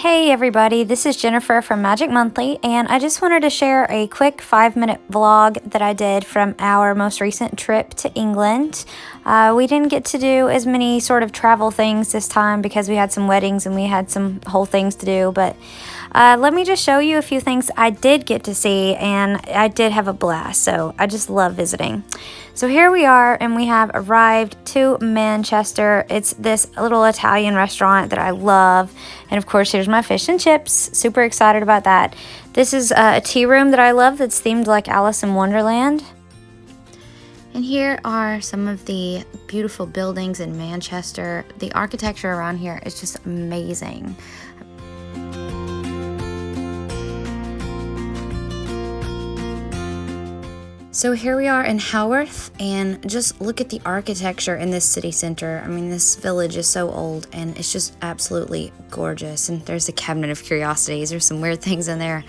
Hey everybody, this is Jennifer from Magic Monthly, and I just wanted to share a quick 5-minute vlog that I did from our most recent trip to England. We didn't get to do as many sort of travel things this time because we had some weddings and we had some whole things to do, but let me just show you a few things I did get to see, and I did have a blast, so I just love visiting. So here we are, and we have arrived to Manchester. It's this little Italian restaurant that I love, and of course here's my fish and chips. Super excited about that. This is a tea room that I love that's themed like Alice in Wonderland. And here are some of the beautiful buildings in Manchester. The architecture around here is just amazing. So here we are in Howarth, and just look at the architecture in this city center. I mean, this village is so old and it's just absolutely gorgeous. And there's the Cabinet of Curiosities. There's some weird things in there,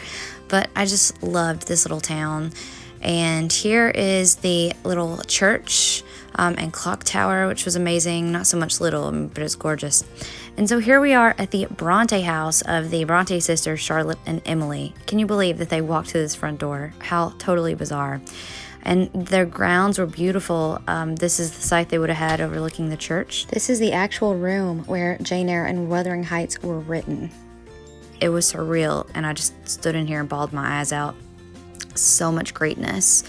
but I just loved this little town. And here is the little church and clock tower, which was amazing. Not so much little, but it's gorgeous. And so here we are at the Bronte house of the Bronte sisters, Charlotte and Emily. Can you believe that they walked through this front door? How totally bizarre. And their grounds were beautiful. This is the site they would have had overlooking the church. This is the actual room where Jane Eyre and Wuthering Heights were written. It was surreal, and I just stood in here and bawled my eyes out. So much greatness.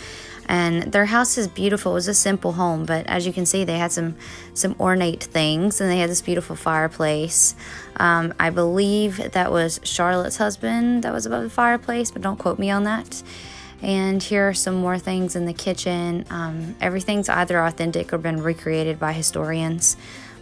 And their house is beautiful. It was a simple home, but as you can see, they had some ornate things, and they had this beautiful fireplace. I believe that was Charlotte's husband that was above the fireplace, but don't quote me on that. And here are some more things in the kitchen. Everything's either authentic or been recreated by historians,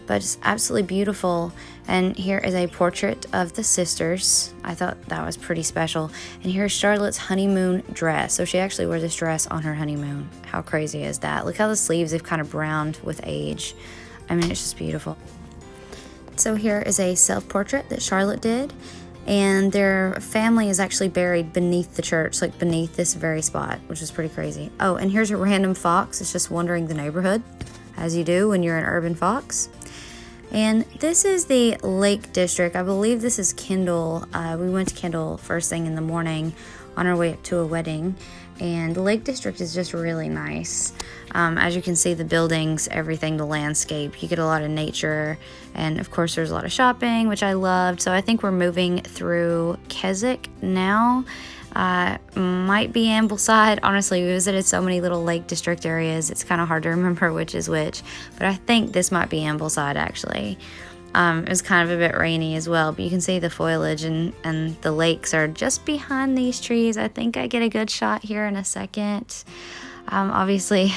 but it's absolutely beautiful. And here is a portrait of the sisters. I thought that was pretty special. And here's Charlotte's honeymoon dress. So she actually wore this dress on her honeymoon. How crazy is that? Look how the sleeves have kind of browned with age. I mean, it's just beautiful. So here is a self-portrait that Charlotte did. And their family is actually buried beneath the church, like beneath this very spot, which is pretty crazy. Oh, and here's a random fox. It's just wandering the neighborhood, as you do when you're an urban fox. And this is the Lake District. I believe this is Kendal. We went to Kendal first thing in the morning on our way up to a wedding. And the Lake District is just really nice. As you can see, the buildings, everything, the landscape, you get a lot of nature. And of course, there's a lot of shopping, which I loved. So I think we're moving through Keswick now. Might be Ambleside. Honestly, we visited so many little Lake District areas, it's kind of hard to remember which is which. But I think this might be Ambleside, actually. It was kind of a bit rainy as well, but you can see the foliage and the lakes are just behind these trees. I think I get a good shot here in a second. Obviously,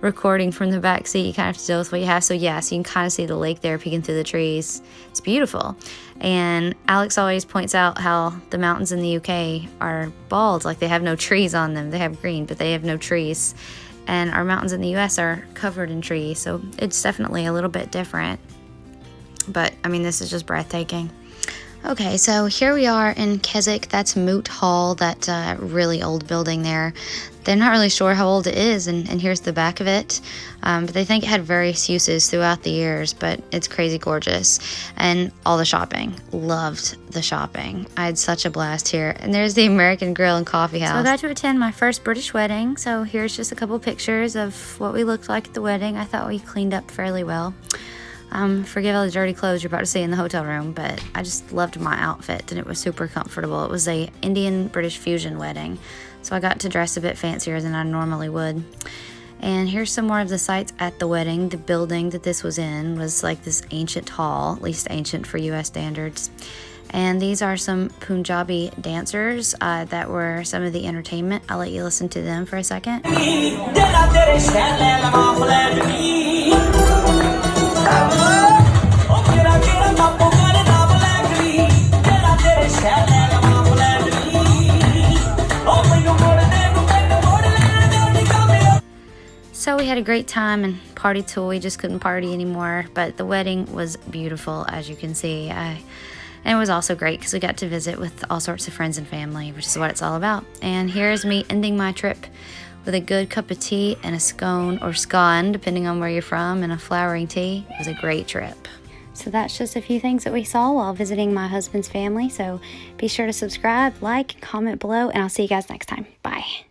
recording from the back seat, you kind of have to deal with what you have. So yeah, so you can kind of see the lake there peeking through the trees. It's beautiful. And Alex always points out how the mountains in the UK are bald, like they have no trees on them. They have green, but they have no trees. And our mountains in the US are covered in trees, so it's definitely a little bit different. But, I mean, this is just breathtaking. Okay, so here we are in Keswick. That's Moot Hall, that really old building there. They're not really sure how old it is, and here's the back of it. But they think it had various uses throughout the years, but it's crazy gorgeous. And all the shopping. Loved the shopping. I had such a blast here. And there's the American Grill and Coffee House. So I got to attend my first British wedding, so here's just a couple pictures of what we looked like at the wedding. I thought we cleaned up fairly well. Forgive all the dirty clothes you're about to see in the hotel room, but I just loved my outfit and it was super comfortable. It was a Indian-British fusion wedding, so I got to dress a bit fancier than I normally would. And here's some more of the sights at the wedding. The building that this was in was like this ancient hall, at least ancient for US standards. And these are some Punjabi dancers that were some of the entertainment. I'll let you listen to them for a second. So we had a great time and partied till we just couldn't party anymore, but the wedding was beautiful, as you can see. And it was also great because we got to visit with all sorts of friends and family, which is what it's all about. And here's me ending my trip with a good cup of tea and a scone or scone, depending on where you're from, and a flowering tea. It was a great trip. So that's just a few things that we saw while visiting my husband's family. So be sure to subscribe, like, comment below, and I'll see you guys next time. Bye.